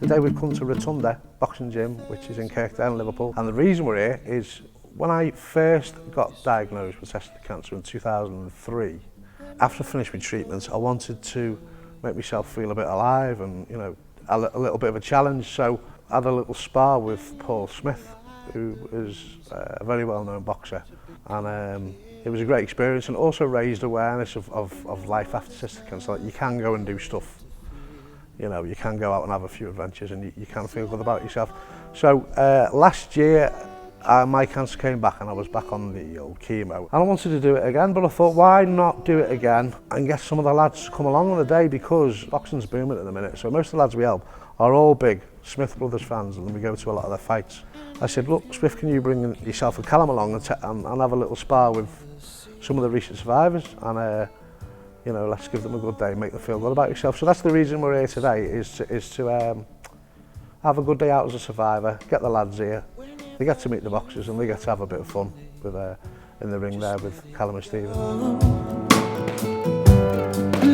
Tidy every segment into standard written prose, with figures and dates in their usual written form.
Today we've come to Rotunda Boxing Gym, which is in Kirkdale, Liverpool. And the reason we're here is when I first got diagnosed with testicular cancer in 2003, after I finished my treatment, I wanted to make myself feel a bit alive and, you know, a little bit of a challenge. So I had a little spar with Paul Smith, who is a very well-known boxer. And it was a great experience, and also raised awareness of life after testicular cancer. Like, you can go and do stuff. You know, you can go out and have a few adventures, and you can feel good about yourself. So last year, my cancer came back and I was back on the old chemo. And I wanted to do it again, but I thought, why not do it again and get some of the lads to come along on the day, because boxing's booming at the minute. So most of the lads we help are all big Smith Brothers fans, and we go to a lot of their fights. I said, look, Smith, can you bring yourself and Callum along and have a little spar with some of the recent survivors? And you know, let's give them a good day, make them feel good about yourself. So that's the reason we're here today, is to have a good day out as a survivor, get the lads here. They get to meet the boxers and they get to have a bit of fun with, in the ring there with Callum and Stephen.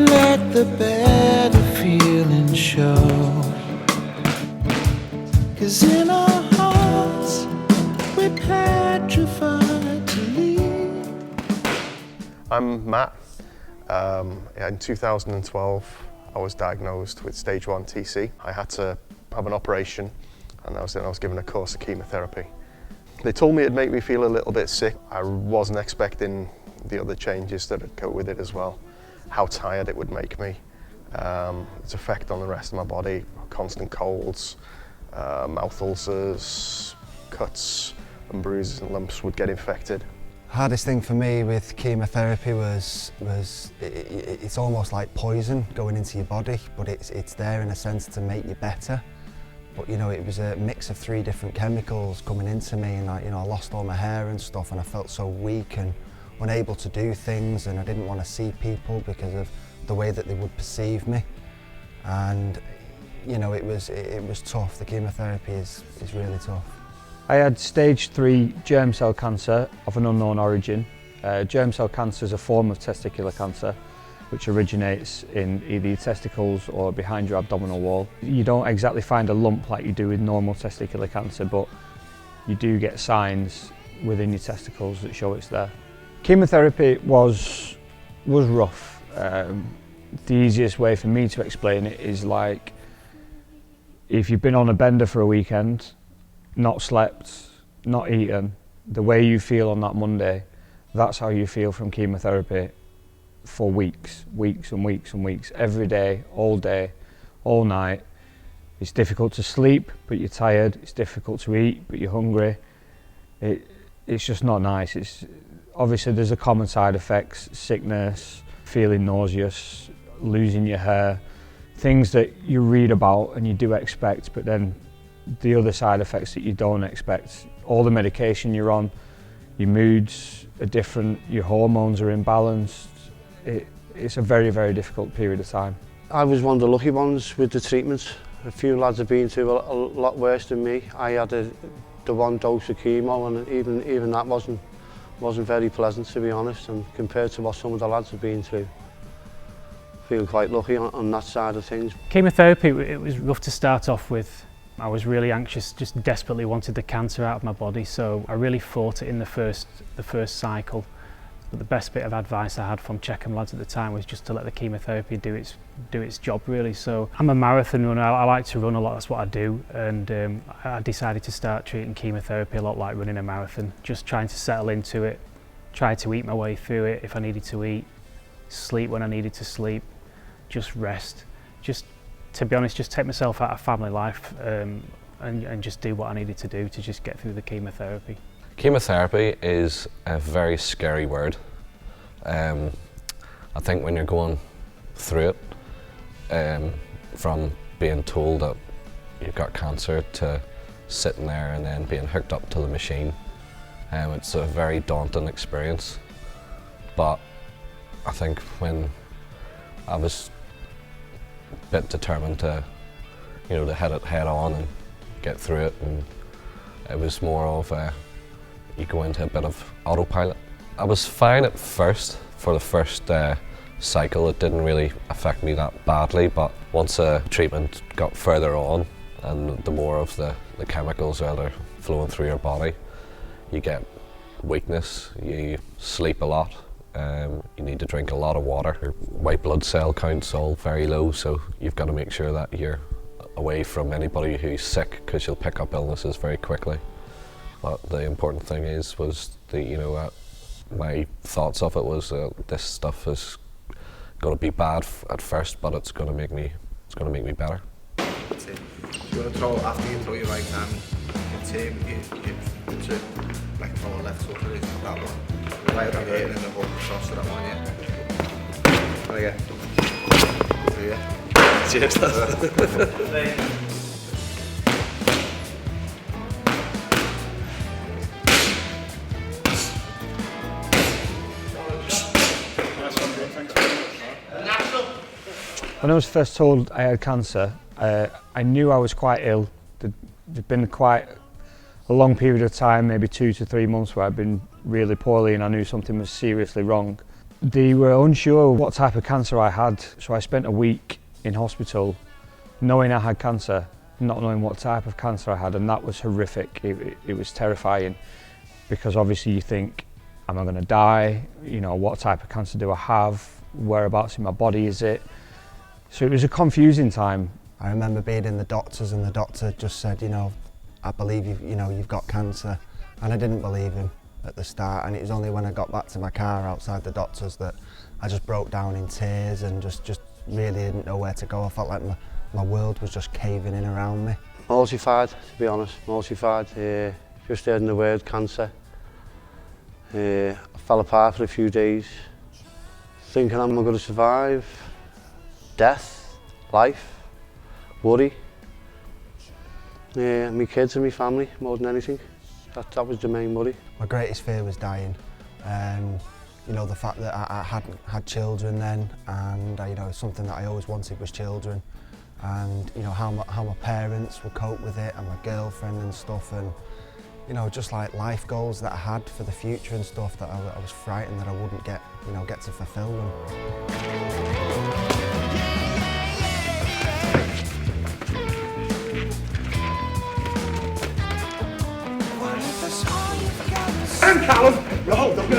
Let the better feeling show, 'cause in our hearts we're petrified to leave. I'm Matt. In 2012, I was diagnosed with stage 1 TC. I had to have an operation, and I was given a course of chemotherapy. They told me it'd make me feel a little bit sick. I wasn't expecting the other changes that would go with it as well. How tired it would make me, its effect on the rest of my body, constant colds, mouth ulcers, cuts and bruises and lumps would get infected. Hardest thing for me with chemotherapy was it's almost like poison going into your body, but it's there in a sense to make you better. But you know, it was a mix of 3 different chemicals coming into me, and I lost all my hair and stuff, and I felt so weak and unable to do things, and I didn't want to see people because of the way that they would perceive me. And you know, it was tough. The chemotherapy is really tough. I had stage 3 germ cell cancer of an unknown origin. Germ cell cancer is a form of testicular cancer which originates in either your testicles or behind your abdominal wall. You don't exactly find a lump like you do with normal testicular cancer, but you do get signs within your testicles that show it's there. Chemotherapy was rough. The easiest way for me to explain it is like if you've been on a bender for a weekend, not slept, not eaten, the way you feel on that Monday, that's how you feel from chemotherapy for weeks and weeks, every day, all night. It's difficult to sleep, but you're tired. It's difficult to eat, but you're hungry. It's just not nice. Obviously there's a common side effects, sickness, feeling nauseous, losing your hair, things that you read about and you do expect, but then the other side effects that you don't expect. All the medication you're on, your moods are different, your hormones are imbalanced. It's a very, very difficult period of time. I was one of the lucky ones with the treatment. A few lads have been through a lot worse than me. I had the 1 dose of chemo, and even that wasn't very pleasant, to be honest, and compared to what some of the lads have been through. I feel quite lucky on that side of things. Chemotherapy, it was rough to start off with. I was really anxious, just desperately wanted the cancer out of my body, so I really fought it in the first cycle. But the best bit of advice I had from Checkham lads at the time was just to let the chemotherapy do its job, really. So I'm a marathon runner. I like to run a lot. That's what I do, and I decided to start treating chemotherapy a lot like running a marathon, just trying to settle into it, try to eat my way through it if I needed to eat, sleep when I needed to sleep, just rest, just, to be honest, just take myself out of family life and just do what I needed to do to just get through the chemotherapy. Chemotherapy is a very scary word. I think when you're going through it, from being told that you've got cancer to sitting there and then being hooked up to the machine, it's a very daunting experience. But I think when I was a bit determined to, to head it head on and get through it, and it was more of you go into a bit of autopilot. I was fine at first. For the first cycle, it didn't really affect me that badly, but once treatment got further on, and the more of the chemicals that are flowing through your body, you get weakness, you sleep a lot, you need to drink a lot of water. Your white blood cell count's all very low, so you've got to make sure that you're away from anybody who's sick, because you'll pick up illnesses very quickly. But the important thing was my thoughts of it was this stuff is going to be bad at first, but it's going to make me better. That's it. So you want to throw after you throw your right hand, you turn your to like throw a left foot to that one. Right over here and then walk across to that one, yeah. There you go. Over here. Cheers. When I was first told I had cancer, I knew I was quite ill. There'd been quite a long period of time, maybe 2 to 3 months, where I'd been really poorly and I knew something was seriously wrong. They were unsure what type of cancer I had, so I spent a week in hospital knowing I had cancer, not knowing what type of cancer I had, and that was horrific. It was terrifying, because obviously you think, am I going to die? You know, what type of cancer do I have? Whereabouts in my body is it? So it was a confusing time. I remember being in the doctors and the doctor just said, you know, I believe you've got cancer. And I didn't believe him at the start, and it was only when I got back to my car outside the doctors that I just broke down in tears and just really didn't know where to go. I felt like my world was just caving in around me. Mortified, to be honest, mortified. Just hearing the word cancer. I fell apart for a few days, thinking I'm not going to survive. Death, life, worry. My kids and my family more than anything. That was the main worry. My greatest fear was dying. You know, the fact that I hadn't had children then, and you know, something that I always wanted was children. And you know, how my parents would cope with it, and my girlfriend and stuff, and you know, just like life goals that I had for the future and stuff, that I was frightened that I wouldn't get to fulfill them. And Callum! No, hold on.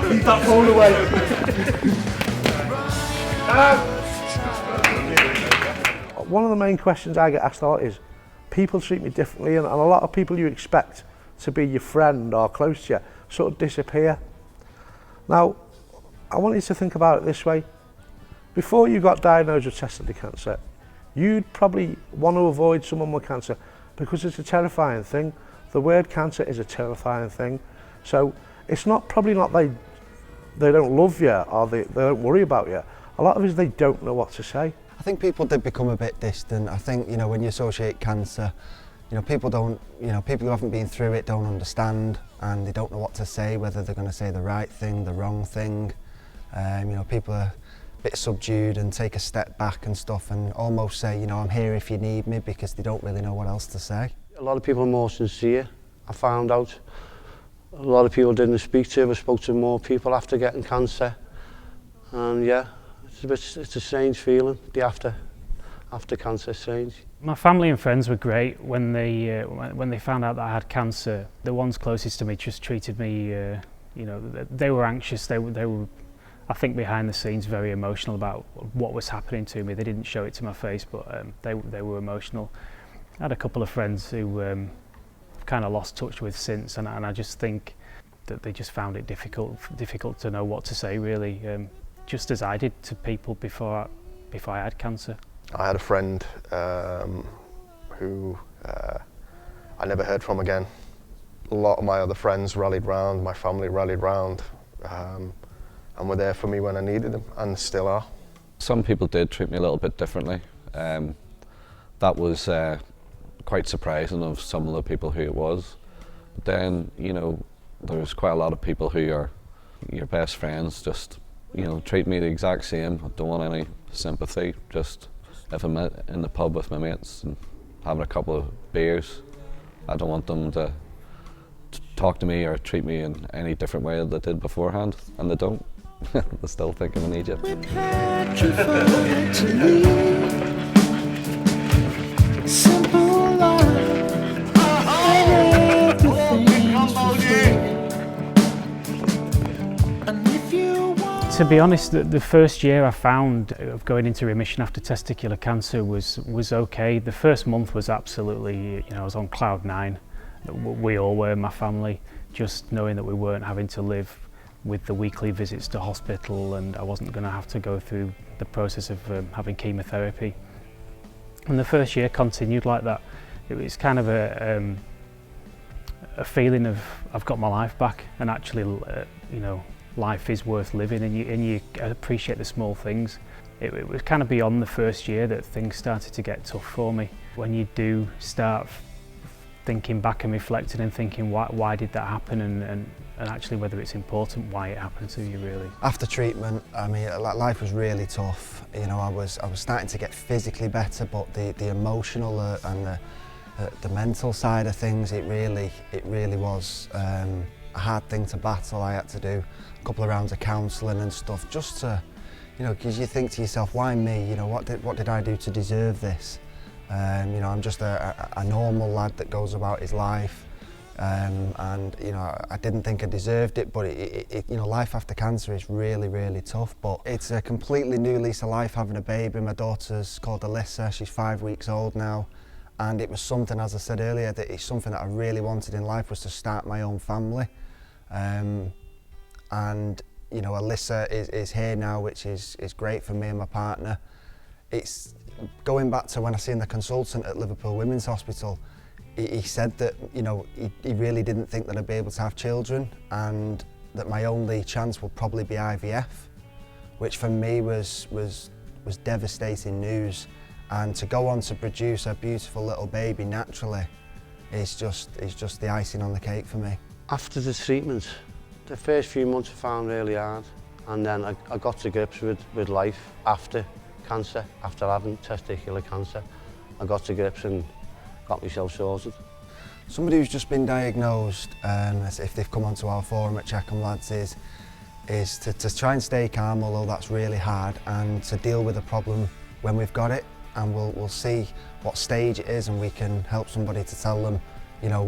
Leave that phone away. One of the main questions I get asked a lot is, people treat me differently, and a lot of people you expect to be your friend or close to you sort of disappear. Now, I want you to think about it this way. Before you got diagnosed with testicular cancer, you'd probably want to avoid someone with cancer because it's a terrifying thing. The word cancer is a terrifying thing. So it's probably not they don't love you or they don't worry about you. A lot of it is they don't know what to say. I think people did become a bit distant. I think, you know, when you associate cancer, you know, people who haven't been through it don't understand, and they don't know what to say, whether they're going to say the right thing, the wrong thing. You know, people are a bit subdued and take a step back and stuff, and almost say, you know, I'm here if you need me, because they don't really know what else to say. A lot of people are more sincere, I found out. A lot of people didn't speak to, but spoke to more people after getting cancer. And yeah, it's a strange feeling, the after cancer, strange. My family and friends were great when they found out that I had cancer. The ones closest to me just treated me, you know, they were anxious. They were, I think, behind the scenes, very emotional about what was happening to me. They didn't show it to my face, but they were emotional. I had a couple of friends who I've kind of lost touch with since, and I just think that they just found it difficult to know what to say, really, just as I did to people before I had cancer. I had a friend who I never heard from again. A lot of my other friends rallied round, my family rallied round, and were there for me when I needed them, and still are. Some people did treat me a little bit differently. That was quite surprising of some of the people who it was. But then, you know, there's quite a lot of people who are your best friends, just, you know, treat me the exact same. I don't want any sympathy. Just if I'm in the pub with my mates and having a couple of beers, I don't want them to talk to me or treat me in any different way than they did beforehand, and they don't. I still think I'm in Egypt. We're petrified to leave. Simple life, and everything's for free. And if you want, To be honest, the first year I found of going into remission after testicular cancer was okay. The first month was absolutely, I was on cloud nine. We all were in my family, just knowing that we weren't having to live with the weekly visits to hospital, and I wasn't going to have to go through the process of having chemotherapy. And the first year continued like that. It was kind of a feeling of I've got my life back, and actually, life is worth living, and you appreciate the small things. It was kind of beyond the first year that things started to get tough for me. When you do start thinking back and reflecting and thinking why did that happen, and actually whether it's important why it happened to you, really. After treatment, I mean, life was really tough. I was starting to get physically better, but the emotional and the mental side of things, it really was a hard thing to battle. I had to do a couple of rounds of counselling and stuff, just to, because you think to yourself, why me? What did I do to deserve this? I'm just a normal lad that goes about his life, and I didn't think I deserved it, but life after cancer is really tough. But it's a completely new lease of life having a baby. My daughter's called Alyssa, she's 5 weeks old now, and it was something, as I said earlier, that it's something that I really wanted in life, was to start my own family. Alyssa is here now, which is great for me and my partner. It's going back to when I seen the consultant at Liverpool Women's Hospital. He said that he really didn't think that I'd be able to have children, and that my only chance would probably be IVF, which for me was devastating news. And to go on to produce a beautiful little baby naturally is just the icing on the cake for me. After the treatment, the first few months I found really hard, and then I got to grips with life after cancer, after having testicular cancer. I got to grips and got myself sorted. Somebody who's just been diagnosed, if they've come onto our forum at Checkham Lads, is to try and stay calm, although that's really hard, and to deal with the problem when we've got it, and we'll see what stage it is, and we can help somebody to tell them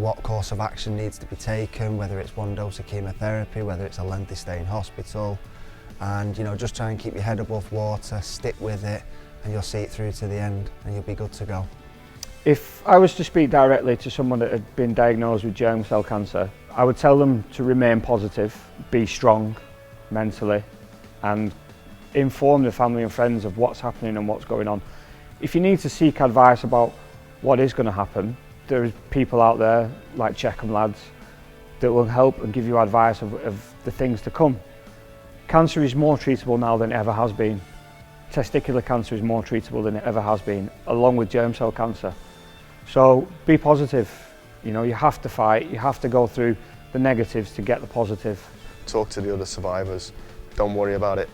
what course of action needs to be taken, whether it's one dose of chemotherapy, whether it's a lengthy stay in hospital, and just try and keep your head above water, stick with it, and you'll see it through to the end, and you'll be good to go. If I was to speak directly to someone that had been diagnosed with germ cell cancer, I would tell them to remain positive, be strong mentally, and inform the family and friends of what's happening and what's going on. If you need to seek advice about what is going to happen, there are people out there like Checkham Lads that will help and give you advice of the things to come. Cancer is more treatable now than it ever has been. Testicular cancer is more treatable than it ever has been, along with germ cell cancer. So be positive. You have to fight, you have to go through the negatives to get the positive. Talk to the other survivors. Don't worry about it.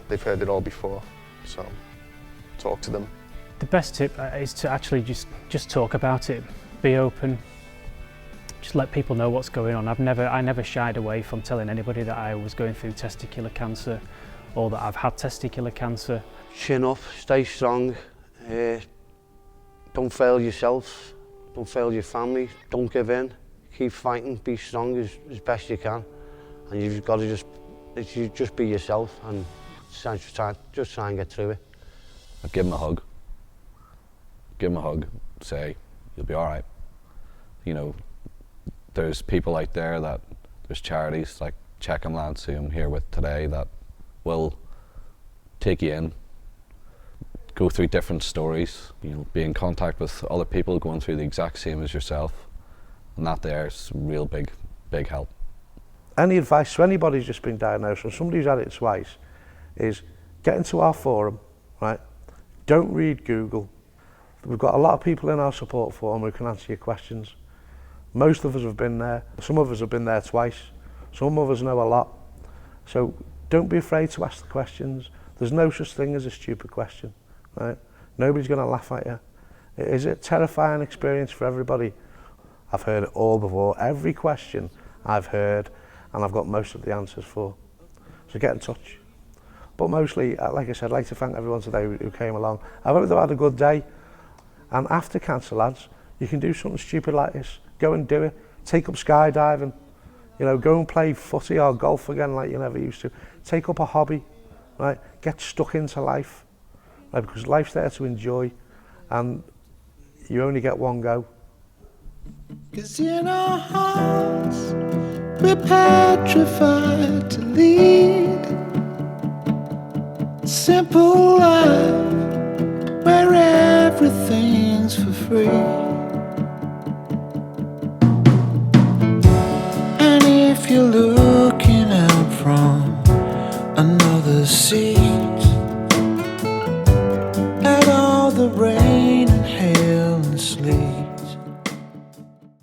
They've heard it all before, so talk to them. The best tip is to actually just talk about it, be open, just let people know what's going on. I never shied away from telling anybody that I was going through testicular cancer or that I've had testicular cancer. Chin up, stay strong, don't fail yourself, don't fail your family, don't give in, keep fighting, be strong as best you can, and you've got to just be yourself and just try and get through it. I'd give him a hug. Give him a hug, say, you'll be all right. There's people out there there's charities like Checkham Lads, who I'm here with today, that will take you in, go through different stories, be in contact with other people going through the exact same as yourself, and that there's real big help. Any advice to anybody who's just been diagnosed, or somebody who's had it twice, is get into our forum, right? Don't read Google. We've got a lot of people in our support forum who can answer your questions. Most of us have been there. Some of us have been there twice. Some of us know a lot. So don't be afraid to ask the questions. There's no such thing as a stupid question, right? Nobody's going to laugh at you. It is a terrifying experience for everybody. I've heard it all before. Every question I've heard, and I've got most of the answers for. So get in touch. But mostly, like I said, I'd like to thank everyone today who came along. I hope they've had a good day. And after cancer, lads, you can do something stupid like this. Go and do it. Take up skydiving. You know, go and play footy or golf again like you never used to. Take up a hobby, right? Get stuck into life, right? Because life's there to enjoy, and you only get one go. 'Cause in our hearts we're petrified to lead simple life where everything's for free. And if you look